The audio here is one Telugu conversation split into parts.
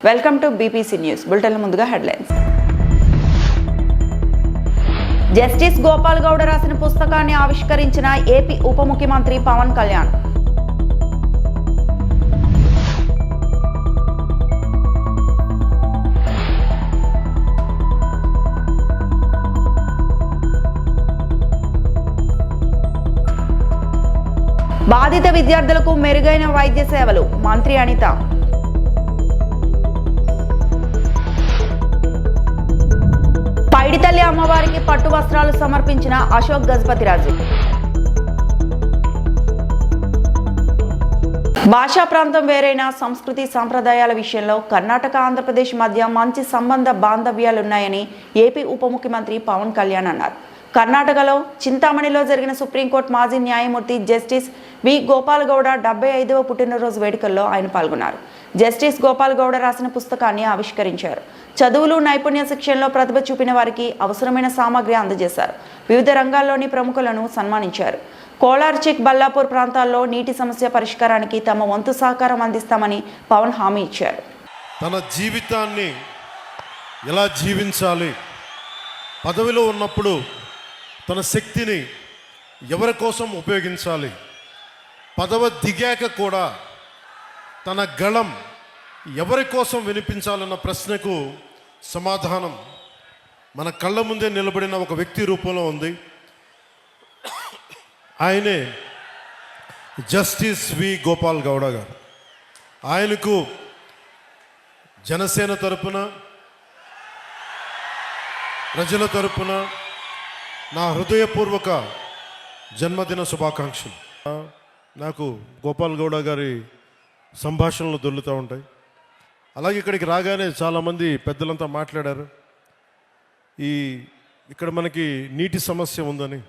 Welcome to BPC news bulletin. ముందుగా హెడ్లైన్స్. జస్టిస్ గోపాల్ గౌడ రాసిన పుస్తకాన్ని ఆవిష్కరించిన ఏపీ ఉప ముఖ్యమంత్రి పవన్ కళ్యాణ్. బాధిత విద్యార్థులకు మెరుగైన వైద్య సేవలు మంత్రి అనిత. పైడితల్లి అమ్మవారికి పట్టు వస్త్రాలు సమర్పించిన అశోక్ గజపతిరాజు. భాషా ప్రాంతం వేరైన సంస్కృతి సంప్రదాయాల విషయంలో కర్ణాటక ఆంధ్రప్రదేశ్ మధ్య మంచి సంబంధ బాంధవ్యాలున్నాయని ఏపీ ఉప ముఖ్యమంత్రి పవన్ కళ్యాణ్ అన్నారు. కర్ణాటకలో చింతామణిలో జరిగిన సుప్రీంకోర్టు మాజీ న్యాయమూర్తి జస్టిస్ వి గోపాల్ గౌడ 75వ పుట్టినరోజు వేడుకల్లో ఆయన పాల్గొన్నారు. జస్టిస్ గోపాల్ గౌడ రాసిన పుస్తకాన్ని ఆవిష్కరించారు. చదువులు, నైపుణ్య శిక్షణలో ప్రతిభ చూపిన వారికి అవసరమైన సామాగ్రి అందజేశారు. వివిధ రంగాల్లోని ప్రముఖులను సన్మానించారు. కోలార్, చిక్ బల్లాపూర్ ప్రాంతాల్లో నీటి సమస్య పరిష్కారానికి తమ వంతు సహకారం అందిస్తామని పవన్ హామీ ఇచ్చారు. తన జీవితాన్ని ఎలా జీవించాలి, పదవిలో ఉన్నప్పుడు తన శక్తిని ఎవరి కోసం ఉపయోగించాలి, పదవి దిగాక కూడా తన గళం ఎవరి కోసం వినిపించాలన్న ప్రశ్నకు సమాధానం మన కళ్ళ ముందే నిలబడిన ఒక వ్యక్తి రూపంలో ఉంది. ఆయనే జస్టిస్ వి గోపాల్ గౌడ గారు. ఆయనకు జనసేన తరపున, ప్రజల తరపున నా హృదయపూర్వక జన్మదిన శుభాకాంక్షలు. నాకు గోపాల్ గౌడ గారి సంభాషణలు దొర్లుతూ ఉంటాయి. అలాగే ఇక్కడికి రాగానే చాలామంది పెద్దలంతా మాట్లాడారు. ఇక్కడ మనకి నీటి సమస్య ఉందని,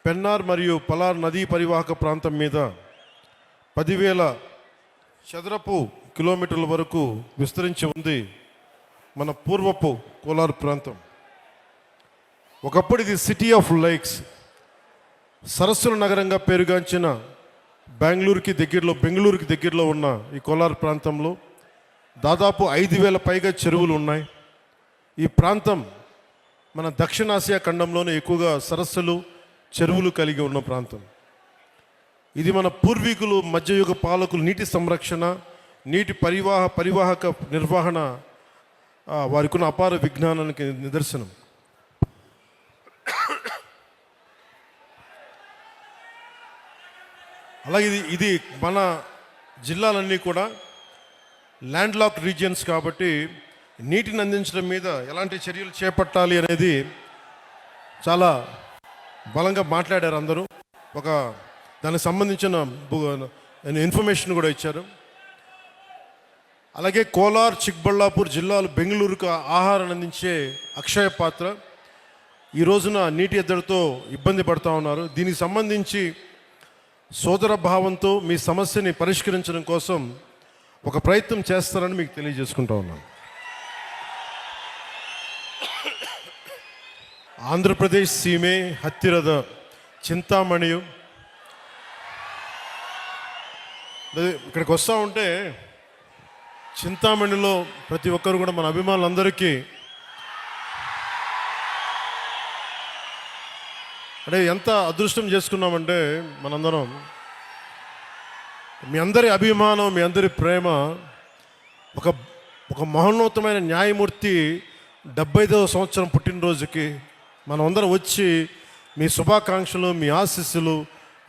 పెన్నార్ మరియు పలార్ నదీ పరివాహక ప్రాంతం మీద 10,000 చదరపు కిలోమీటర్ల వరకు విస్తరించి ఉంది మన పూర్వపు కోలార్ ప్రాంతం. ఒకప్పుడు ఇది సిటీ ఆఫ్ లేక్స్, సరస్సుల నగరంగా పేరుగాంచిన బెంగళూరుకి దగ్గరలో ఉన్న ఈ కోలార్ ప్రాంతంలో దాదాపు 5,000 పైగా చెరువులు ఉన్నాయి. ఈ ప్రాంతం మన దక్షిణాసియా ఖండంలోనే ఎక్కువగా సరస్సులు, చెరువులు కలిగి ఉన్న ప్రాంతం. ఇది మన పూర్వీకులు, మధ్యయుగ పాలకులు నీటి సంరక్షణ, నీటి పరివాహక నిర్వహణ వారికి ఉన్న అపార విజ్ఞానానికి నిదర్శనం. అలాగే ఇది మన జిల్లాలన్నీ కూడా ల్యాండ్ లాక్ రీజియన్స్ కాబట్టి నీటిని అందించడం మీద ఎలాంటి చర్యలు చేపట్టాలి అనేది చాలా బలంగా మాట్లాడారు అందరూ. దానికి సంబంధించిన ఇన్ఫర్మేషన్ కూడా ఇచ్చారు. అలాగే కోలార్, చిక్బళ్ళాపూర్ జిల్లాలు బెంగళూరుకు ఆహారాన్ని అందించే అక్షయ పాత్ర ఈ రోజున నీటి ఎద్దడితో ఇబ్బంది పడుతూ ఉన్నారు. దీనికి సంబంధించి సోదర భావంతో మీ సమస్యని పరిష్కరించడం కోసం ఒక ప్రయత్నం చేస్తారని మీకు తెలియజేసుకుంటా ఉన్నాను. ఆంధ్రప్రదేశ్ సీమే హత్తిರದ చింతామణియు ఇక్కడికి వస్తూ ఉంటే చింతామణిలో ప్రతి ఒక్కరు కూడా మన అభిమానులందరికీ అంటే ఎంత అదృష్టం చేసుకున్నామంటే మనందరం మీ అందరి అభిమానం, మీ అందరి ప్రేమ ఒక మహోన్నతమైన న్యాయమూర్తి 75వ సంవత్సరం పుట్టినరోజుకి మనం అందరం వచ్చి మీ శుభాకాంక్షలు, మీ ఆశీస్సులు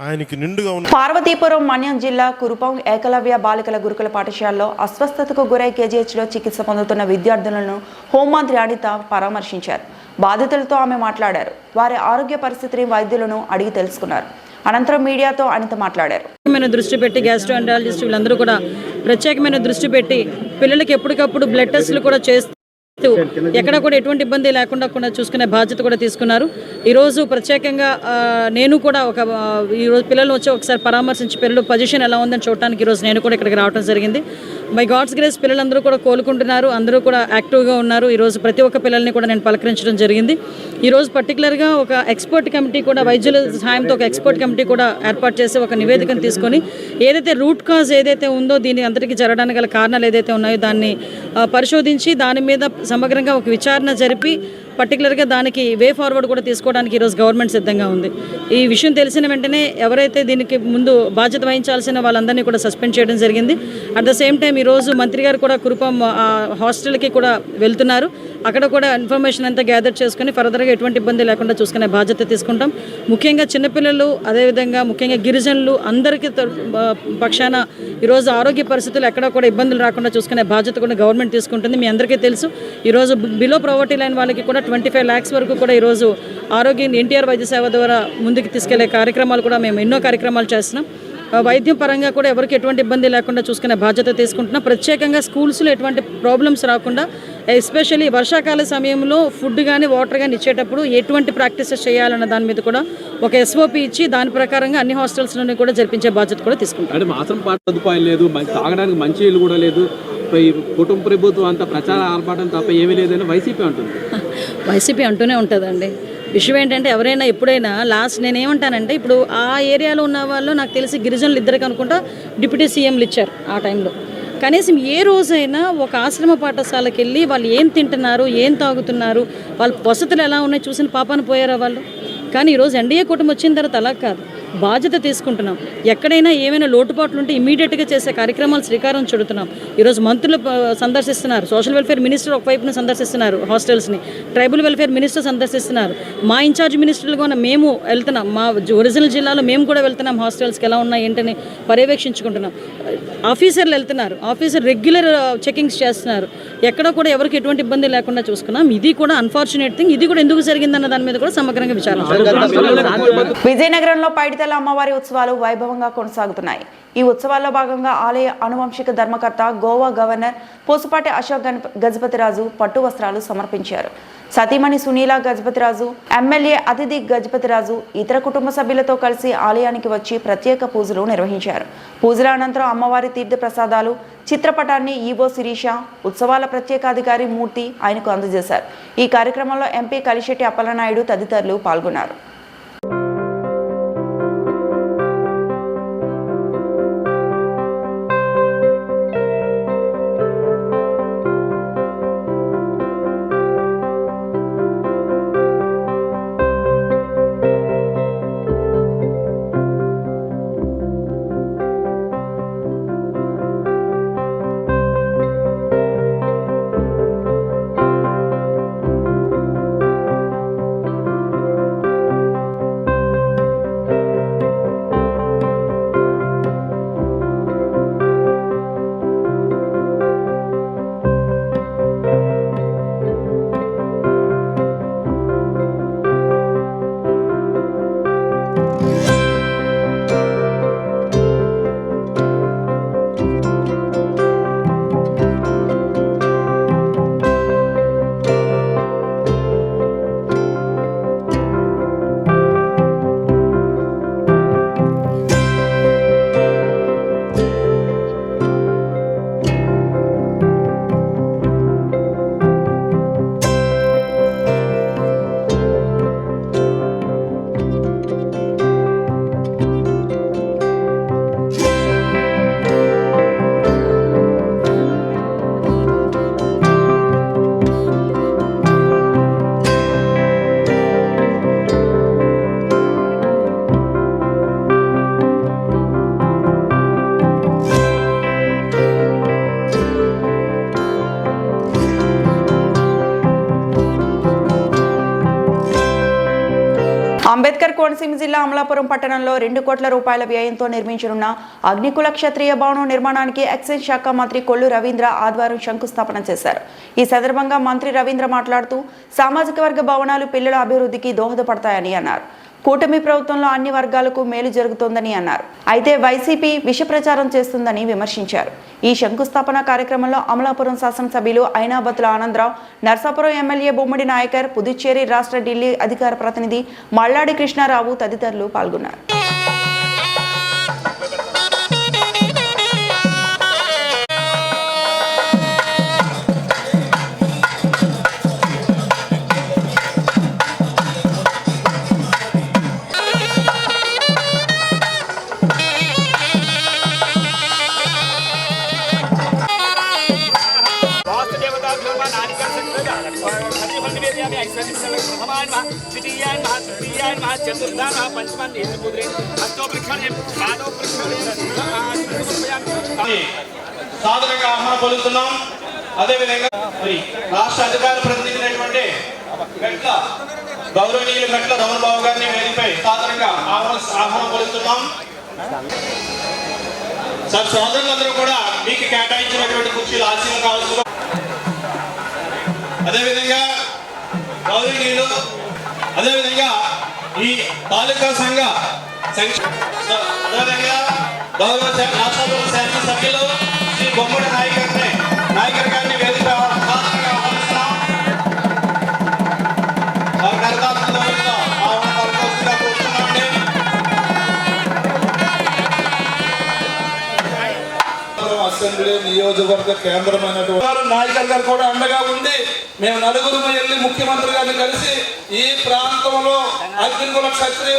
ఆయనకి నిండుగా ఉన్నాయి. పార్వతీపురం మన్యం జిల్లా కురుపం ఏకలవ్య బాలికల గురుకుల పాఠశాలలో అస్వస్థతకు గురై కేజీహెచ్లో చికిత్స పొందుతున్న విద్యార్థులను హోంమంత్రి అనిత పరామర్శించారు. బాధితులతో ఆమె మాట్లాడారు. వారి ఆరోగ్య పరిస్థితిని వైద్యులను అడిగి తెలుసుకున్నారు. అనంతరం మీడియాతో అనిత మాట్లాడారు. దృష్టి పెట్టి గ్యాస్ట్రోఎంటాలజిస్ట్ వీళ్ళందరూ కూడా ప్రత్యేకమైన దృష్టి పెట్టి పిల్లలకి ఎప్పటికప్పుడు బ్లడ్ టెస్టులు కూడా చేస్తూ ఎక్కడ కూడా ఎటువంటి ఇబ్బంది లేకుండా చూసుకునే బాధ్యత కూడా తీసుకున్నారు. ఈరోజు ప్రత్యేకంగా నేను కూడా ఈరోజు పిల్లలు వచ్చి ఒకసారి పరామర్శించి పిల్లలు పొజిషన్ ఎలా ఉందని చూడటానికి ఈరోజు నేను కూడా ఇక్కడికి రావడం జరిగింది. బై గాడ్స్ గ్రేస్ పిల్లలందరూ కూడా కోలుకుంటున్నారు, అందరూ కూడా యాక్టివ్గా ఉన్నారు. ఈరోజు ప్రతి ఒక్క పిల్లల్ని కూడా నేను పలకరించడం జరిగింది. ఈరోజు పర్టికులర్గా ఒక ఎక్స్పర్ట్ కమిటీ కూడా, వైద్యుల సహాయంతో ఒక ఎక్స్పర్ట్ కమిటీ కూడా ఏర్పాటు చేసి ఒక నివేదికను తీసుకొని ఏదైతే రూట్ కాజ్ ఏదైతే ఉందో దీని అందరికీ జరగడానికి గల కారణాలు ఏదైతే ఉన్నాయో దాన్ని పరిశోధించి దాని మీద సమగ్రంగా ఒక విచారణ జరిపి పర్టికులర్గా దానికి వే ఫార్వర్డ్ కూడా తీసుకోవడానికి ఈరోజు గవర్నమెంట్ సిద్ధంగా ఉంది. ఈ విషయం తెలిసిన వెంటనే ఎవరైతే దీనికి ముందు బాధ్యత వహించాల్సిన వాళ్ళందరినీ కూడా సస్పెండ్ చేయడం జరిగింది. అట్ ద సేమ్ టైం ఈరోజు మంత్రి గారు కూడా కురుపాం హాస్టల్కి కూడా వెళ్తున్నారు. అక్కడ కూడా ఇన్ఫర్మేషన్ అంతా గ్యాదర్ చేసుకుని ఫర్దర్గా ఎటువంటి ఇబ్బంది లేకుండా చూసుకునే బాధ్యత తీసుకుంటాం. ముఖ్యంగా చిన్నపిల్లలు, అదేవిధంగా ముఖ్యంగా గిరిజనులు అందరికీ పక్షాన ఈరోజు ఆరోగ్య పరిస్థితులు ఎక్కడ కూడా ఇబ్బందులు రాకుండా చూసుకునే బాధ్యత కూడా గవర్నమెంట్ తీసుకుంటుంది. మీ అందరికీ తెలుసు, ఈరోజు బిలో ప్రావర్టీ లైన్ వాళ్ళకి కూడా 25 lakhs వరకు కూడా ఈరోజు ఆరోగ్య ఎన్టీఆర్ వైద్య సేవ ద్వారా ముందుకు తీసుకెళ్లే కార్యక్రమాలు కూడా మేము ఎన్నో కార్యక్రమాలు చేస్తున్నాం. వైద్యం పరంగా కూడా ఎవరికి ఎటువంటి ఇబ్బంది లేకుండా చూసుకునే బాధ్యత తీసుకుంటున్నాం. ప్రత్యేకంగా స్కూల్స్లో ఎటువంటి ప్రాబ్లమ్స్ రాకుండా, ఎస్పెషల్లీ వర్షాకాల సమయంలో ఫుడ్ కానీ వాటర్ కానీ ఇచ్చేటప్పుడు ఎటువంటి ప్రాక్టీసెస్ చేయాలన్న దాని మీద కూడా ఒక SOP ఇచ్చి దాని ప్రకారంగా అన్ని హాస్టల్స్లోనే కూడా జరిపించే బాధ్యత కూడా తీసుకుంటాం. అంటే మాత్రం పాటు సదుపాయం లేదు, తాగడానికి మంచి ఇల్లు కూడా లేదు, కుటుంబ ప్రభుత్వం అంతా ప్రచార ఆర్భాటం తప్ప ఏమీ లేదని వైసీపీ అంటుంది. వైసీపీ అంటూనే ఉంటుందండి. విషయం ఏంటంటే ఎవరైనా ఎప్పుడైనా నేనేమంటానంటే ఇప్పుడు ఆ ఏరియాలో ఉన్న వాళ్ళు నాకు తెలిసి గిరిజనులు ఇద్దరికి అనుకుంటా డిప్యూటీ సీఎంలు ఇచ్చారు ఆ టైంలో. కనీసం ఏ రోజైనా ఒక ఆశ్రమ పాఠశాలకు వెళ్ళి వాళ్ళు ఏం తింటున్నారు, ఏం తాగుతున్నారు, వాళ్ళ వసతులు ఎలా ఉన్నాయి చూసిన పాపాన పోయారా వాళ్ళు? కానీ ఈరోజు ఎన్డీఏ కూటమి వచ్చిన తర్వాత అలా కాదు, బాధ్యత తీసుకుంటున్నాం. ఎక్కడైనా ఏమైనా లోటుపాట్లు ఉంటే ఇమీడియట్గా చేసే కార్యక్రమాలు శ్రీకారం చుడుతున్నాం. ఈరోజు మంత్రులు సందర్శిస్తున్నారు, సోషల్ వెల్ఫేర్ మినిస్టర్ ఒకవైపున సందర్శిస్తున్నారు హాస్టల్స్ని, ట్రైబల్ వెల్ఫేర్ మినిస్టర్ సందర్శిస్తున్నారు, మా ఇన్ఛార్జ్ మినిస్టర్లుగా ఉన్న మేము వెళ్తున్నాం, మా ఒరిజినల్ జిల్లాలో మేము కూడా వెళ్తున్నాం, హాస్టల్స్కి ఎలా ఉన్నాయి ఏంటని పర్యవేక్షించుకుంటున్నాం. ఆఫీసర్లు వెళ్తున్నారు, ఆఫీసర్ రెగ్యులర్ చెకింగ్స్ చేస్తున్నారు. ఎక్కడ కూడా ఎవరికి ఎటువంటి ఇబ్బంది లేకుండా చూసుకున్నాం. ఇది కూడా అన్ఫార్చునేట్ థింగ్. ఇది కూడా ఎందుకు జరిగిందన్న దాని మీద కూడా సమగ్రంగా విచారణ. విజయనగరంలో పైడితల అమ్మవారి ఉత్సవాలు వైభవంగా కొనసాగుతున్నాయి. ఈ ఉత్సవాల్లో భాగంగా ఆలయ అనువంశిక ధర్మకర్త గోవా గవర్నర్ పూసపాటి అశోక్ గజపతిరాజు పట్టు వస్త్రాలు సమర్పించారు. సతీమణి సునీల గజపతిరాజు, ఎమ్మెల్యే అతిథి గజపతిరాజు ఇతర కుటుంబ సభ్యులతో కలిసి ఆలయానికి వచ్చి ప్రత్యేక పూజలు నిర్వహించారు. పూజల అనంతరం అమ్మవారి తీర్థ ప్రసాదాలు చిత్రపటాన్ని ఈవో శిరీష, ఉత్సవాల ప్రత్యేకాధికారి మూర్తి ఆయనకు అందజేశారు. ఈ కార్యక్రమంలో ఎంపీ కలిశెట్టి అప్పలనాయుడు తదితరులు పాల్గొన్నారు. అంబేద్కర్ కోనసీమ జిల్లా అమలాపురం పట్టణంలో 2 కోట్ల రూపాయల వ్యయంతో నిర్మించనున్న అగ్నికుల క్షత్రియ భవనం నిర్మాణానికి ఎక్సైజ్ శాఖ మంత్రి కొల్లు రవీంద్ర ఆదివారం శంకుస్థాపన చేశారు. ఈ సందర్భంగా మంత్రి రవీంద్ర మాట్లాడుతూ సామాజిక వర్గ భవనాలు పిల్లల అభివృద్ధికి దోహదపడతాయని అన్నారు. కూటమి ప్రభుత్వంలో అన్ని వర్గాలకు మేలు జరుగుతోందని అన్నారు. అయితే వైసీపీ విష ప్రచారం చేస్తుందని విమర్శించారు. ఈ శంకుస్థాపన కార్యక్రమంలో అమలాపురం శాసనసభ్యులు ఐనాబతుల ఆనందరావు, నర్సాపురం ఎమ్మెల్యే బొమ్మడి నాయకర్, పుదుచ్చేరి రాష్ట్ర ఢిల్లీ అధికార ప్రతినిధి మల్లాడి కృష్ణారావు తదితరులు పాల్గొన్నారు. देवताभ्यो नमः नारिकेलसंक्रांति प्रथमाय नमः द्वितीयाय नमः तृतीयाय नमः चतुर्थाय नमः पंचमाय नेत्रपुत्रे अष्टोपृक्षणे पादोपृक्षणे సాధారణంగా ఆహ్వానం పలుకుతున్నాం. అదేవిధంగా మరి రాష్ట్ర అధికార ప్రతినిధి గట్ల గౌరవనీయులు గట్ల రమణ బాబు గారిని వేదికపై సాధారణంగా ఆహ్వానం పలుకుతున్నాం. సార్ సోదరులందరూ కూడా మీకు కేటాయించినటువంటి కుర్చీలు ఆశీర్వాదం కావాల్సి. అదేవిధంగా గౌరవనీయులు అదేవిధంగా ఈ తాలూకా సంఘ అదేవిధంగా గౌరవ రాష్ట్ర శాసన సభ్యులు శ్రీ బొమ్మడి నాయకర్ గారిని వేదిక ఆహ్వానిస్తున్నాం. అసెంబ్లీ నియోజకవర్గ కేంద్రమైనటువంటి నాయకర్ గారు కూడా అండగా ఉండి మేము నలుగురు వెళ్ళి ముఖ్యమంత్రి గారిని కలిసి ఈ ప్రాంతంలో అగ్నికుల క్షత్రియ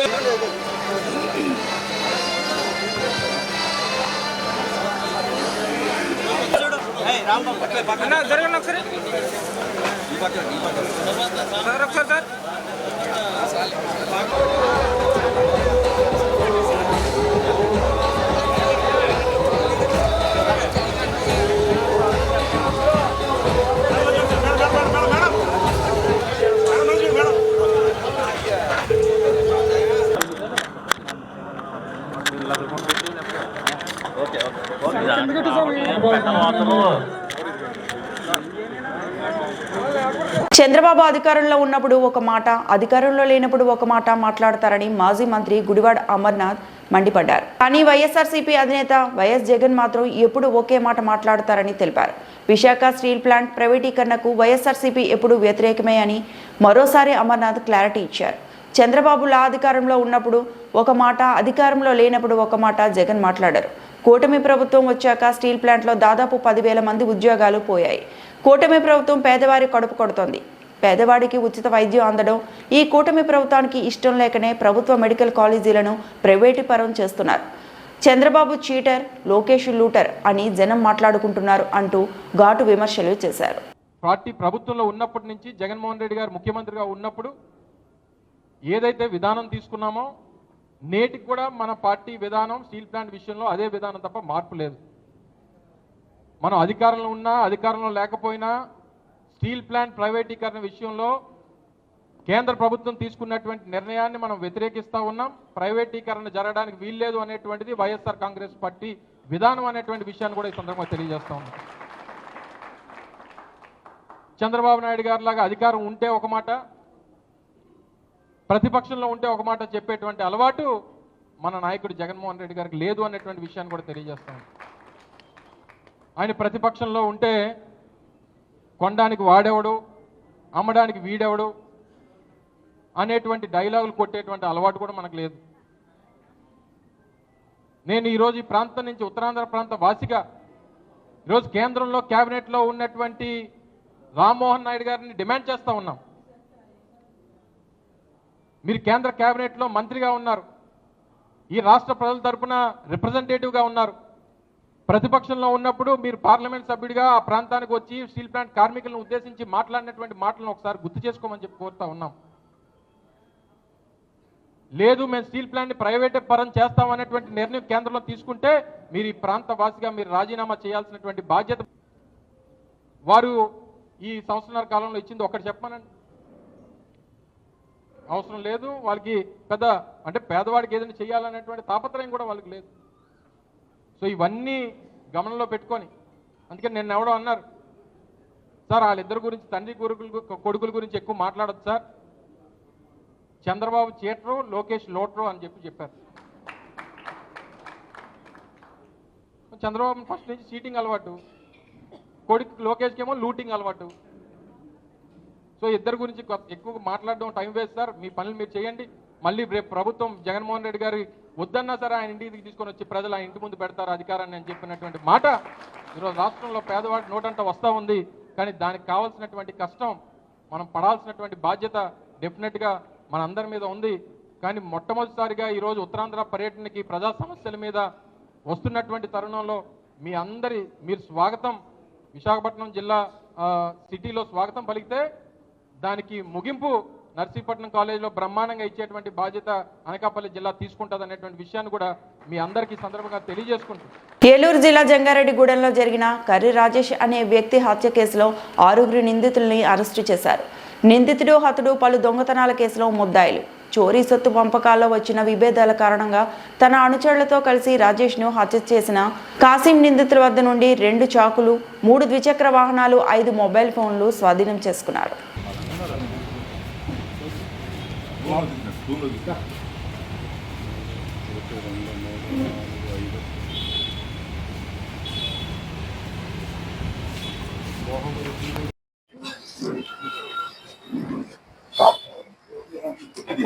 చంద్రబాబు అధికారంలో ఉన్నప్పుడు ఒక మాట, అధికారంలో లేనప్పుడు ఒక మాట మాట్లాడతారని మాజీ మంత్రి గుడివాడ అమర్నాథ్ మండిపడ్డారు. కానీ వైఎస్ఆర్సీపీ అధినేత వైఎస్ జగన్ మాత్రం ఎప్పుడు ఒకే మాట మాట్లాడతారని తెలిపారు. విశాఖ స్టీల్ ప్లాంట్ ప్రైవేటీకరణకు వైఎస్ఆర్సీపీ ఎప్పుడు వ్యతిరేకమే అని మరోసారి అమర్నాథ్ క్లారిటీ ఇచ్చారు. చంద్రబాబులా అధికారంలో ఉన్నప్పుడు ఒక మాట, అధికారంలో లేనప్పుడు ఒక మాట జగన్ మాట్లాడారు. కూటమి ప్రభుత్వం వచ్చాక స్టీల్ ప్లాంట్లో దాదాపు 10,000 మంది ఉద్యోగాలు పోయాయి. కూటమి ప్రభుత్వం పేదవారి కడుపు కొడుతోంది. పేదవాడికి ఉచిత వైద్యం అందడం ఈ కూటమి ప్రభుత్వానికి ఇష్టం లేకనే ప్రభుత్వ మెడికల్ కాలేజీలను ప్రైవేటీకరణ చేస్తున్నారు. చంద్రబాబు చీటర్, లోకేష్ లూటర్ అని జనం మాట్లాడుకుంటున్నారు అంటూ ఘాటు విమర్శలు చేశారు. పార్టీ ప్రభుత్వంలో ఉన్నప్పటి నుంచి జగన్మోహన్ రెడ్డి గారు ముఖ్యమంత్రిగా ఉన్నప్పుడు ఏదైతే విధానం తీసుకున్నామో నేటికి కూడా మన పార్టీ విధానం స్టీల్ ప్లాంట్ విషయంలో అదే విధానం తప్ప మార్పు లేదు. మనం అధికారంలో ఉన్నా అధికారంలో లేకపోయినా స్టీల్ ప్లాంట్ ప్రైవేటీకరణ విషయంలో కేంద్ర ప్రభుత్వం తీసుకున్నటువంటి నిర్ణయాన్ని మనం వ్యతిరేకిస్తూ ఉన్నాం. ప్రైవేటీకరణ జరగడానికి వీల్లేదు అనేటువంటిది వైఎస్ఆర్ కాంగ్రెస్ పార్టీ విధానం అనేటువంటి విషయాన్ని కూడా ఈ సందర్భంగా తెలియజేస్తూ ఉన్నాం. చంద్రబాబు నాయుడు గారి లాగా అధికారం ఉంటే ఒక మాట, ప్రతిపక్షంలో ఉంటే ఒక మాట చెప్పేటువంటి అలవాటు మన నాయకుడు జగన్మోహన్ రెడ్డి గారికి లేదు అనేటువంటి విషయాన్ని కూడా తెలియజేస్తాం. ఆయన ప్రతిపక్షంలో ఉంటే కొనడానికి వాడేవాడు, అమ్మడానికి వీడేవాడు అనేటువంటి డైలాగులు కొట్టేటువంటి అలవాటు కూడా మనకు లేదు. నేను ఈరోజు ఈ ప్రాంతం నుంచి ఉత్తరాంధ్ర ప్రాంత వాసిగా ఈరోజు కేంద్రంలో కేబినెట్లో ఉన్నటువంటి రామ్మోహన్ నాయుడు గారిని డిమాండ్ చేస్తూ ఉన్నాం. మీరు కేంద్ర కేబినెట్లో మంత్రిగా ఉన్నారు, ఈ రాష్ట్ర ప్రజల తరపున రిప్రజెంటేటివ్గా ఉన్నారు. ప్రతిపక్షంలో ఉన్నప్పుడు మీరు పార్లమెంట్ సభ్యుడిగా ఆ ప్రాంతానికి వచ్చి స్టీల్ ప్లాంట్ కార్మికులను ఉద్దేశించి మాట్లాడినటువంటి మాటలను ఒకసారి గుర్తు చేసుకోమని చెప్పి కోరుతా ఉన్నాం. లేదు మేము స్టీల్ ప్లాంట్ని ప్రైవేట్ పరం చేస్తామనేటువంటి నిర్ణయం కేంద్రంలో తీసుకుంటే మీరు ఈ ప్రాంత వాసిగా మీరు రాజీనామా చేయాల్సినటువంటి బాధ్యత వారు ఈ సంవత్సరాల కాలంలో ఇచ్చింది ఒకటి చెప్పమనండి. అవసరం లేదు వాళ్ళకి, పెద్ద అంటే పేదవాడికి ఏదైనా చేయాలనేటువంటి తాపత్రయం కూడా వాళ్ళకి లేదు. సో ఇవన్నీ గమనంలో పెట్టుకొని అందుకని నేను ఎవడో అన్నారు సార్ వాళ్ళిద్దరి గురించి తండ్రి కొడుకుల గురించి ఎక్కువ మాట్లాడదు సార్, చంద్రబాబు చీటరు లోకేష్ లోటరు అని చెప్పారు. చంద్రబాబు ఫస్ట్ నుంచి చీటింగ్ అలవాటు, కొడుకు లోకేష్కి ఏమో లూటింగ్ అలవాటు. సో ఇద్దరు గురించి ఎక్కువ మాట్లాడడం టైం వేస్ట్ సార్, మీ పనులు మీరు చేయండి. మళ్ళీ రేపు ప్రభుత్వం జగన్మోహన్ రెడ్డి గారి వద్దన్నా సరే ఆయన ఇంటికి తీసుకొని వచ్చి ప్రజలు ఆయన ఇంటి ముందు పెడతారు అధికారాన్ని అని చెప్పినటువంటి మాట ఈరోజు రాష్ట్రంలో పేదవాడి నోటంట వస్తూ ఉంది. కానీ దానికి కావాల్సినటువంటి కష్టం మనం పడాల్సినటువంటి బాధ్యత డెఫినెట్గా మన అందరి మీద ఉంది. కానీ మొట్టమొదటిసారిగా ఈరోజు ఉత్తరాంధ్ర పర్యటనకి ప్రజా సమస్యల మీద వస్తున్నటువంటి తరుణంలో మీరు స్వాగతం విశాఖపట్నం జిల్లా సిటీలో స్వాగతం పలికితే దానికి ముగింపు నర్సీపట్నం కాలేజీలో బ్రహ్మాండంగా ఇచ్చేటువంటి బాధ్యత అనకాపల్లి జిల్లా తీసుకుంటుంది అనేటువంటి విషయాన్ని కూడా మీ అందరికీ సందర్భంగా తెలియజేసుకుంటున్నాను. ఏలూరు జిల్లా జంగారెడ్డిగూడెంలో జరిగిన కర్రి రాజేష్ అనే వ్యక్తి హత్య కేసులో 6 నిందితుల్ని అరెస్టు చేశారు. నిందితుడు హతుడు పలు దొంగతనాల కేసులో ముద్దాయిలు. చోరీ సొత్తు పంపకాల్లో వచ్చిన విభేదాల కారణంగా తన అనుచరులతో కలిసి రాజేష్ను హత్య చేసిన కాసిం నిందితుల వద్ద నుండి 2 చాకులు, 3 ద్విచక్ర వాహనాలు, 5 మొబైల్ ఫోన్లు స్వాధీనం చేసుకున్నారు.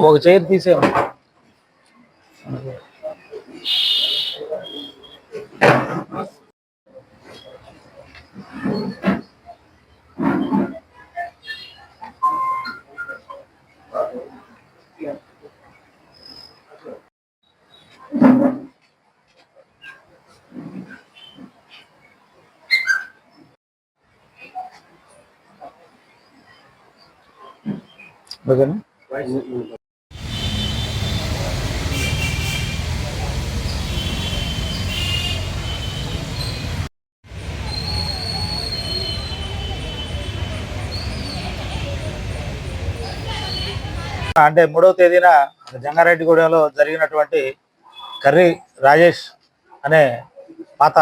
ఒక చైర్ తీసేయండి. ఓకేనా? అంటే 3వ తేదీన జంగారెడ్డిగూడెంలో జరిగినటువంటి కర్రి రాజేష్ అనే పాత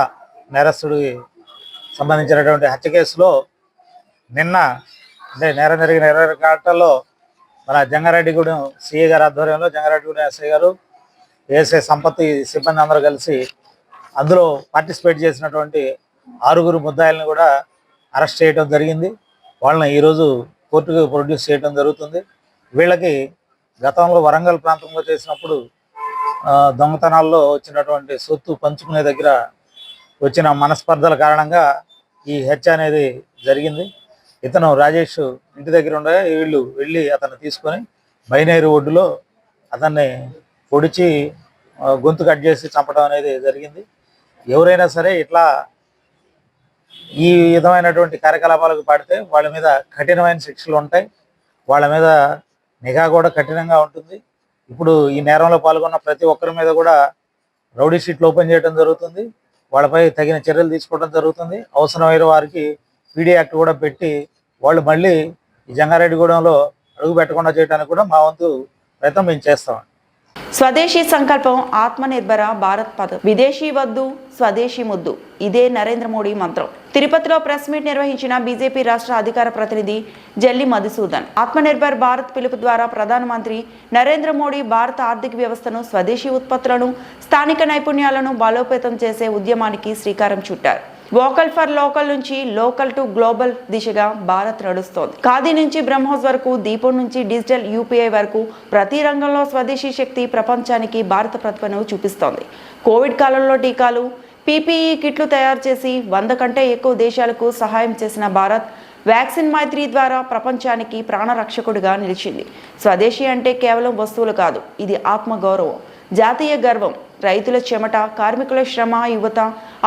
నేరస్తుడికి సంబంధించినటువంటి హత్య కేసులో నిన్న అంటే నేరం జరిగిన 20 గంటల్లో మన జంగారెడ్డిగూడెం సిఐ గారి ఆధ్వర్యంలో జంగారెడ్డిగూడెం ఎస్ఐ గారు, ఏఎస్ఐ సంపత్తి సిబ్బంది అందరూ కలిసి అందులో పార్టిసిపేట్ చేసినటువంటి 6 ముద్దాయిలను కూడా అరెస్ట్ చేయడం జరిగింది. వాళ్ళని ఈరోజు కోర్టుకు ప్రొడ్యూస్ చేయడం జరుగుతుంది. వీళ్ళకి గతంలో వరంగల్ ప్రాంతంలో చేసినప్పుడు దొంగతనాల్లో వచ్చినటువంటి సొత్తు పంచుకునే దగ్గర వచ్చిన మనస్పర్ధల కారణంగా ఈ హత్య అనేది జరిగింది. ఇతను రాజేష్ ఇంటి దగ్గర ఉండగా వీళ్ళు వెళ్ళి అతన్ని తీసుకొని బైనేరు ఒడ్డులో అతన్ని పొడిచి గొంతు కట్ చేసి చంపడం అనేది జరిగింది. ఎవరైనా సరే ఇట్లా ఈ విధమైనటువంటి కార్యకలాపాలకు పడితే వాళ్ళ మీద కఠినమైన శిక్షలు ఉంటాయి. వాళ్ళ మీద నిఘా కూడా కఠినంగా ఉంటుంది. ఇప్పుడు ఈ నేరంలో పాల్గొన్న ప్రతి ఒక్కరి మీద కూడా రౌడీ షీట్లు ఓపెన్ చేయడం జరుగుతుంది. వాళ్ళపై తగిన చర్యలు తీసుకోవడం జరుగుతుంది. అవసరమైన వారికి పీడీ యాక్ట్ కూడా పెట్టి వాళ్ళు మళ్ళీ ఈ జంగారెడ్డిగూడెంలో అడుగు పెట్టకుండా చేయడానికి కూడా మా వంతు ప్రయత్నం మేము చేస్తాం. స్వదేశీ సంకల్పం, ఆత్మనిర్భర భారత్ పథకం, విదేశీ వద్దు స్వదేశీ ముద్దు, ఇదే నరేంద్ర మోడీ మంత్రం. తిరుపతిలో ప్రెస్ మీట్ నిర్వహించిన బీజేపీ రాష్ట్ర అధికార ప్రతినిధి జల్లి మధుసూదన్ ఆత్మనిర్భర్ భారత్ పిలుపు ద్వారా ప్రధానమంత్రి నరేంద్ర మోడీ భారత ఆర్థిక వ్యవస్థను, స్వదేశీ ఉత్పత్తులను, స్థానిక నైపుణ్యాలను బలోపేతం చేసే ఉద్యమానికి శ్రీకారం చుట్టారు. వోకల్ ఫర్ లోకల్ నుంచి లోకల్ టు గ్లోబల్ దిశగా భారత్ నడుస్తోంది. ఖాదీ నుంచి బ్రహ్మోస్ వరకు, దీపం నుంచి డిజిటల్ యూపీఐ వరకు ప్రతి రంగంలో స్వదేశీ శక్తి ప్రపంచానికి భారత ప్రతిభను చూపిస్తోంది. కోవిడ్ కాలంలో టీకాలు, పీపీఈ కిట్లు తయారు చేసి 100 కంటే ఎక్కువ దేశాలకు సహాయం చేసిన భారత్ వ్యాక్సిన్ మైత్రి ద్వారా ప్రపంచానికి ప్రాణరక్షకుడిగా నిలిచింది. స్వదేశీ అంటే కేవలం వస్తువులు కాదు, ఇది ఆత్మగౌరవం, జాతీయ గర్వం. రైతుల చెమట, కార్మికుల శ్రమ, యువత,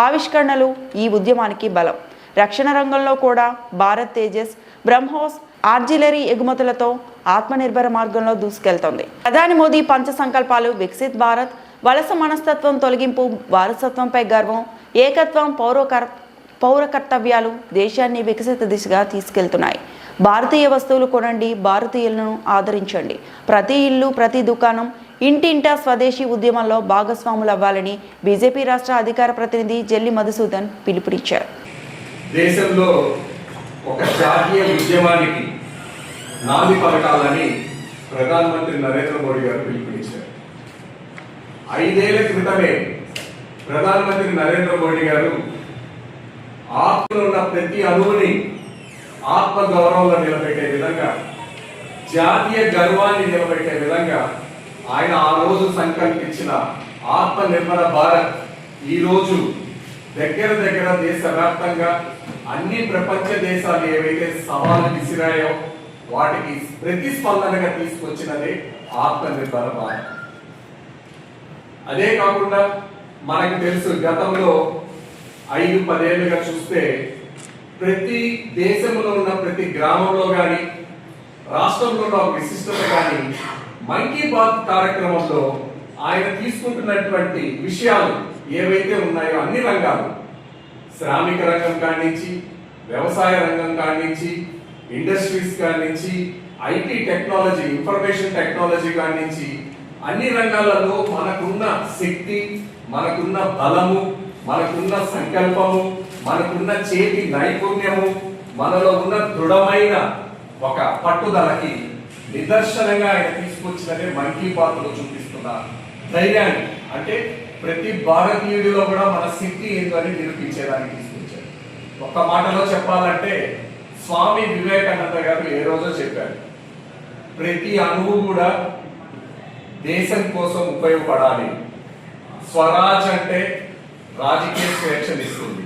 ఆవిష్కరణలు ఈ ఉద్యమానికి బలం. రక్షణ రంగంలో కూడా భారత్ తేజస్, బ్రహ్మోస్, ఆర్జిలరీ ఎగుమతులతో ఆత్మనిర్భర మార్గంలో దూసుకెళ్తోంది. ప్రధాని మోదీ పంచ సంకల్పాలు, వికసిత్ భారత్, వలస మనస్తత్వం తొలగింపు, వారసత్వంపై గర్వం, ఏకత్వం, పౌర కర్తవ్యాలు దేశాన్ని వికసిత దిశగా తీసుకెళ్తున్నాయి. భారతీయ వస్తువులు కొనండి, భారతీయులను ఆదరించండి. ప్రతి ఇల్లు, ప్రతి దుకాణం, ఇంటింటా స్వదేశీ ఉద్యమంలో భాగస్వాములు అవ్వాలని బీజేపీ రాష్ట్ర అధికార ప్రతినిధి జల్లి మధుసూదన్ పిలుపునిచ్చారు. దేశంలో ఒక జాతీయ ఉద్యమానికి నాంది పలకాలని ప్రధానమంత్రి నరేంద్ర మోడీ గారు పిలుపునిచ్చారు. 5 ఏళ్ల క్రితమే ప్రధానమంత్రి నరేంద్ర మోడీ గారు ఆత్మలో ఉన్న ప్రతి అణువుని ఆత్మ గౌరవంలో నిలబెట్టే విధంగా, జాతీయ గర్వాన్ని నిలబెట్టే విధంగా ఆయన ఆ రోజు సంకల్పించిన ఆత్మనిర్భర భారత్ ఈ రోజు దగ్గర దేశవ్యాప్తంగా అన్ని ప్రపంచ దేశాలు ఏవైతే సవాలు విసిరాయో వాటికి ప్రతిస్పందనగా తీసుకొచ్చినదే ఆత్మనిర్భర భారత్. అదే కాకుండా మనకు తెలుసు, గతంలో 5-10 ఏళ్ళుగా చూస్తే ప్రతి దేశంలో ఉన్న ప్రతి గ్రామంలో కానీ రాష్ట్రంలో ఉన్న ఒక విశిష్టత కానీ మన్ కీ బాత్ కార్యక్రమంలో ఆయన తీసుకుంటున్నటువంటి విషయాలు ఏవైతే ఉన్నాయో అన్ని రంగాలు, శ్రామిక రంగం కానించి, వ్యవసాయ రంగం కానించి, ఇండస్ట్రీస్ కానించి, ఐటీ టెక్నాలజీ, ఇన్ఫర్మేషన్ టెక్నాలజీ కానించి అన్ని రంగాలలో మనకున్న శక్తి, మనకున్న బలము, మనకున్న సంకల్పము, మనకున్న చేతి నైపుణ్యము, మనలో ఉన్న దృఢమైన ఒక పట్టుదలకి నిదర్శనంగా ఆయన తీసుకొచ్చినదే మన్ కీ బాత్ లో చూపిస్తున్న ధైర్యాన్ని, అంటే ప్రతి భారతీయుడిలో కూడా మన శక్తి ఏందో అని నిరూపించేదానికి తీసుకొచ్చారు. ఒక్క మాటలో చెప్పాలంటే స్వామి వివేకానంద గారు ఏ రోజో చెప్పారు, ప్రతి అణువు కూడా దేశం కోసం ఉపయోగపడాలి. స్వరాజ్ అంటే రాజకీయ స్వేచ్ఛనిస్తుంది,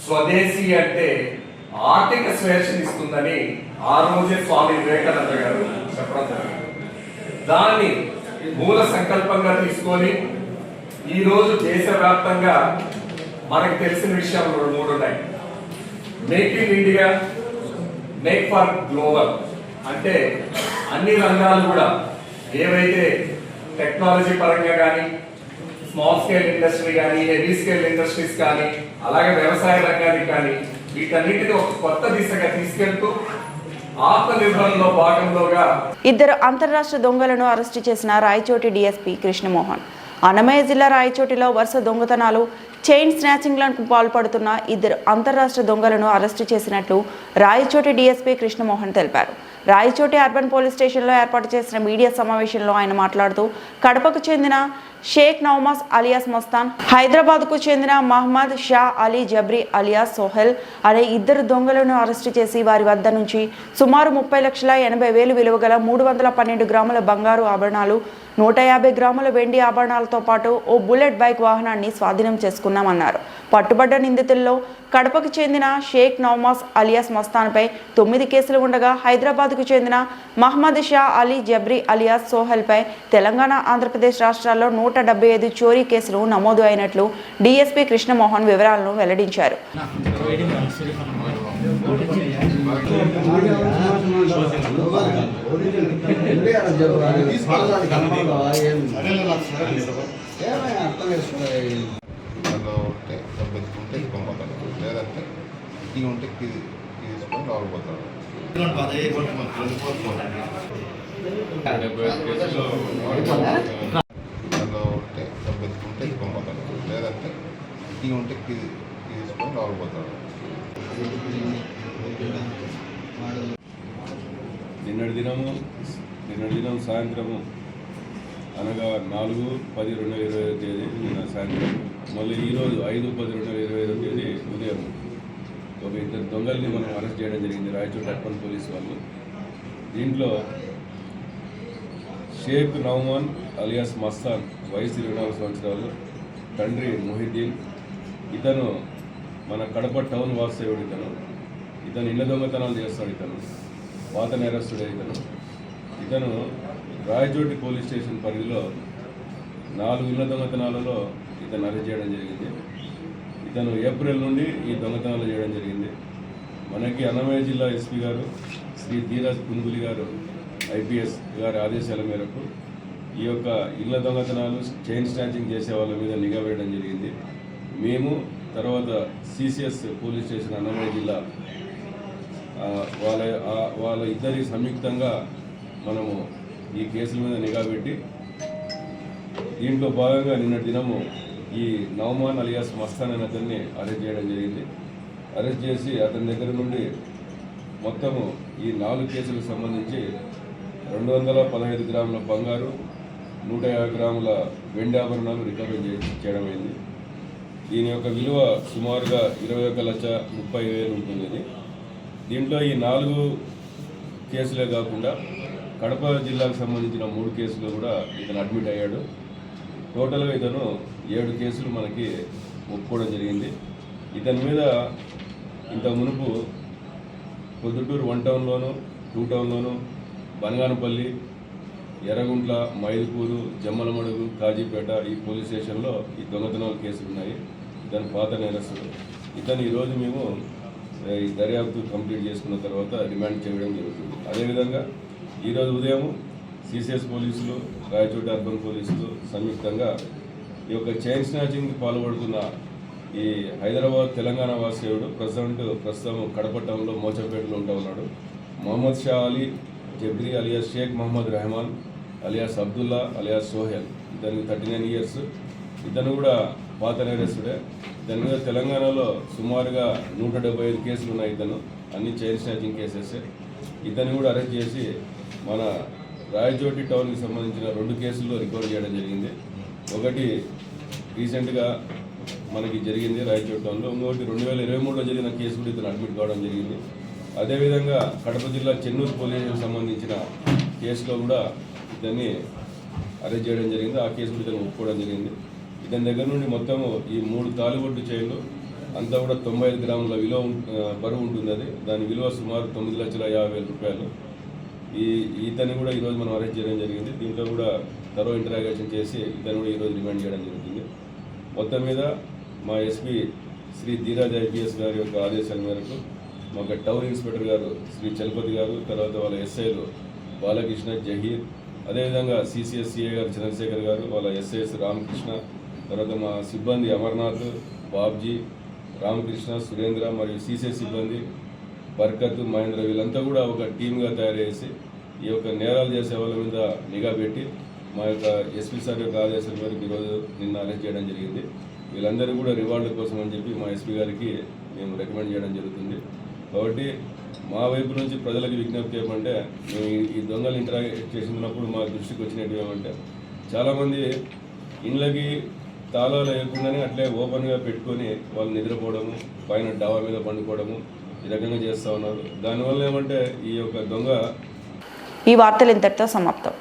స్వదేశీ అంటే ఆర్థిక స్వేచ్ఛనిస్తుందని ఆ రోజే స్వామి వివేకానంద గారు చెప్పడం జరిగింది. దాన్ని మూల సంకల్పంగా తీసుకొని ఈ రోజు దేశవ్యాప్తంగా మనకు తెలిసిన విషయాలు 3 ఉన్నాయి. Make in India, make for global. అంటే అన్ని రంగాలు కూడా ఏవైతే టెక్నాలజీ పరంగా కానీ, స్మాల్ స్కేల్ ఇండస్ట్రీ కానీ, హెవీ స్కేల్ ఇండస్ట్రీస్ కానీ, అలాగే వ్యవసాయ రంగానికి కానీ, వీటన్నిటిని ఒక కొత్త దిశగా తీసుకెళ్తూ ఆత్మనిర్భరంలో భాగంలోగా ఇద్దరు అంతర్రాష్ట్ర దొంగలను అరెస్టు చేసిన రాయచోటి డీఎస్పీ కృష్ణమోహన్. అన్నమయ్య జిల్లా రాయచోటిలో వరుస దొంగతనాలు, చైన్ స్నాచింగ్లకు పాల్పడుతున్న ఇద్దరు అంతర్రాష్ట్ర దొంగలను అరెస్టు చేసినట్లు రాయచోటి డీఎస్పీ కృష్ణమోహన్ తెలిపారు. రాయచోటి అర్బన్ పోలీస్ స్టేషన్లో ఏర్పాటు చేసిన మీడియా సమావేశంలో ఆయన మాట్లాడుతూ కడపకు చెందిన షేక్ నౌమాస్ అలియాస్ మస్తాన్, హైదరాబాద్కు చెందిన మహమ్మద్ షా అలీ జబ్రీ అలియాస్ సోహెల్ అనే ఇద్దరు దొంగలను అరెస్టు చేసి వారి వద్ద నుంచి సుమారు 30,80,000 విలువ గల 312 గ్రాముల బంగారు ఆభరణాలు, 150 గ్రాముల వెండి ఆభరణాలతో పాటు ఓ బుల్లెట్ బైక్ వాహనాన్ని స్వాధీనం చేసుకున్నామన్నారు. పట్టుబడ్డ నిందితుల్లో కడపకు చెందిన షేక్ నౌమాస్ అలియాస్ మస్తాన్పై 9 కేసులు ఉండగా హైదరాబాద్కు చెందిన మహమ్మద్ షా అలీ జబ్రీ అలియాస్ సోహెల్పై తెలంగాణ, ఆంధ్రప్రదేశ్ రాష్ట్రాల్లో 175 చోరీ కేసులు నమోదు అయినట్లు డీఎస్పీ కృష్ణమోహన్ వివరాలను వెల్లడించారు. లేదంటే ఇది ఉంటే తీసుకొని రాకపోతాడు. దానిలో ఉంటే పెట్టుకుంటే ఇవ్వకపోతాడు, లేదంటే ఇది ఉంటే తీసుకొని రాకపోతాడు. నిన్నటి దినం సాయంత్రము అనగా 4/10/2025 తేదీ నిన్న సాయంత్రం, మళ్ళీ ఈరోజు 5/10/2025 తేదీ ఉదయం ఒక ఇద్దరు దొంగల్ని మనం అరెస్ట్ చేయడం జరిగింది రాయచోటి అర్బన్ పోలీసు వాళ్ళు. దీంట్లో షేక్ నౌమాన్ అలియాస్ మస్తాన్, వయసు 24 సంవత్సరాలు, తండ్రి మొహిద్దీన్. ఇతను మన కడప టౌన్ వాస్తవ్యుడు. ఇతను ఇళ్ల దొంగతనాలు చేస్తాడు. ఇతను పాత నేరస్తుడే. ఇతను రాయచోటి పోలీస్ స్టేషన్ పరిధిలో 4 ఇళ్ల దొంగతనాలలో ఇతను అరెస్ట్ చేయడం జరిగింది. ఇతను ఏప్రిల్ నుండి ఈ దొంగతనాలు చేయడం జరిగింది. మనకి అన్నమయ్య జిల్లా ఎస్పీ గారు శ్రీ ధీరజ్ పునుగులి గారు ఐపీఎస్ గారి ఆదేశాల మేరకు ఈ యొక్క ఇళ్ల దొంగతనాలు, చైన్ స్నాచింగ్ చేసే వాళ్ళ మీద నిఘా వేయడం జరిగింది. మేము తర్వాత సిసిఎస్ పోలీస్ స్టేషన్ అన్నమయ్య జిల్లా వాళ్ళ ఇద్దరి సంయుక్తంగా మనము ఈ కేసుల మీద నిఘా పెట్టి దీంట్లో భాగంగా నిన్నటి దినము ఈ నౌమాన్ అలియాస్ మస్తాన్ అనే అతన్ని అరెస్ట్ చేయడం జరిగింది. అరెస్ట్ చేసి అతని దగ్గర నుండి మొత్తము ఈ 4 కేసులకు సంబంధించి 215 గ్రాముల బంగారు, 150 గ్రాముల వెండి ఆభరణాలు రికవరీ చేయడం అయింది. దీని యొక్క విలువ సుమారుగా 21,30,000 ఉంటుంది. దీంట్లో ఈ 4 కేసులే కాకుండా కడప జిల్లాకు సంబంధించిన 3 కేసులు కూడా ఇతను అడ్మిట్ అయ్యాడు. టోటల్గా ఇతను 7 కేసులు మనకి ఒప్పుకోవడం జరిగింది. ఇతని మీద ఇంత మునుపు పొద్దుటూరు 1 టౌన్లోను, 2 టౌన్లోను, బనగానపల్లి, ఎర్రగుంట్ల, మైదుకూరు, జమ్మలమడుగు, కాజీపేట ఈ పోలీస్ స్టేషన్లో ఈ దొంగతనాల కేసులు ఉన్నాయి. ఇతను పాత నేరస్తుడు. ఇతను ఈరోజు మేము ఈ దర్యాప్తు కంప్లీట్ చేసుకున్న తర్వాత రిమాండ్ చేయడం జరుగుతుంది. అదేవిధంగా ఈరోజు ఉదయం సిసిఎస్ పోలీసులు, రాయచోటి అర్బన్ పోలీసులు సంయుక్తంగా ఈ యొక్క చైన్ స్నాచింగ్కి పాల్పడుతున్న ఈ హైదరాబాద్ తెలంగాణ వాసేవుడు ప్రస్తుతం కడప టౌన్లో మోచంపేటలో ఉంటా ఉన్నాడు. Mohammed Shah Ali Jabri alias Sheikh Mohammed Rehman alias Abdullah alias Sohail, ఇతనికి 39 years. ఇతను కూడా పాత నేరస్తుడే. ఇతని మీద తెలంగాణలో సుమారుగా 175 కేసులు ఉన్నాయి. ఇతను అన్ని చైన్ స్నాచింగ్ కేసెస్. ఇతను కూడా అరెస్ట్ చేసి మన రాయచోటి టౌన్కి సంబంధించిన 2 కేసుల్లో రికవర్ చేయడం జరిగింది. ఒకటి రీసెంట్గా మనకి జరిగింది రాయచోటి టౌన్లో, ఇంకొకటి 2023లో జరిగిన కేసు కూడా ఇతను అడ్మిట్ కావడం జరిగింది. అదేవిధంగా కడప జిల్లా చెన్నూరు పోలీసులకు సంబంధించిన కేసులో కూడా ఇతన్ని అరెస్ట్ చేయడం జరిగింది. ఆ కేసు కూడా ఇతను ఒప్పుకోవడం జరిగింది. ఇతని దగ్గర నుండి మొత్తము ఈ 3 తాలిబొట్టు చైన్లు అంతా కూడా 95 గ్రాముల బరువు ఉంటుంది. అది దాని విలువ సుమారు 9,50,000 రూపాయలు. ఇతన్ని కూడా ఈరోజు మనం అరెస్ట్ చేయడం జరిగింది. దీంట్లో కూడా తరో ఇంటరాగేషన్ చేసి ఇతను కూడా ఈరోజు రిమాండ్ చేయడం జరుగుతుంది. మొత్తం మీద మా ఎస్పీ శ్రీ ధీరాజ్ ఐపీఎస్ గారి యొక్క ఆదేశాల మేరకు మా టౌన్ ఇన్స్పెక్టర్ గారు శ్రీ చలపతి గారు, తర్వాత వాళ్ళ ఎస్ఐలు బాలకృష్ణ, జహీర్, అదేవిధంగా సిసిఎస్సిఏ గారు చంద్రశేఖర్ గారు, వాళ్ళ ఎస్ఐఎస్ రామకృష్ణ, తర్వాత మా సిబ్బంది అమర్నాథ్, బాబ్జీ, రామకృష్ణ, సురేంద్ర మరియు సిసిఎస్ సిబ్బంది బర్కత్, మహేంద్ర, వీళ్ళంతా కూడా ఒక టీమ్గా తయారు చేసి ఈ యొక్క నేరాలు చేసే వాళ్ళ మీద నిఘా పెట్టి మా యొక్క ఎస్పీ సార్ యొక్క ఆదేశాల మేరకు ఈరోజు నిన్న అరెస్ట్ చేయడం జరిగింది. వీళ్ళందరూ కూడా రివార్డు కోసం అని చెప్పి మా ఎస్పీ గారికి మేము రికమెండ్ చేయడం జరుగుతుంది. కాబట్టి మా వైపు నుంచి ప్రజలకు విజ్ఞప్తి ఏమంటే, మేము ఈ దొంగలు ఇంటరాక్ట్ చేసినప్పుడు మా దృష్టికి వచ్చినట్టు ఏమంటే, చాలామంది ఇండ్లకి తాళాలు వేయకుండానే అట్లే ఓపెన్గా పెట్టుకొని వాళ్ళు నిద్రపోవడము, పైన డాబా మీద పండుకోవడము ఈ రకంగా చేస్తూ ఉన్నారు. దానివల్ల ఏమంటే ఈ యొక్క దొంగ ఈ వార్తలు ఇంతటితో సమాప్తం.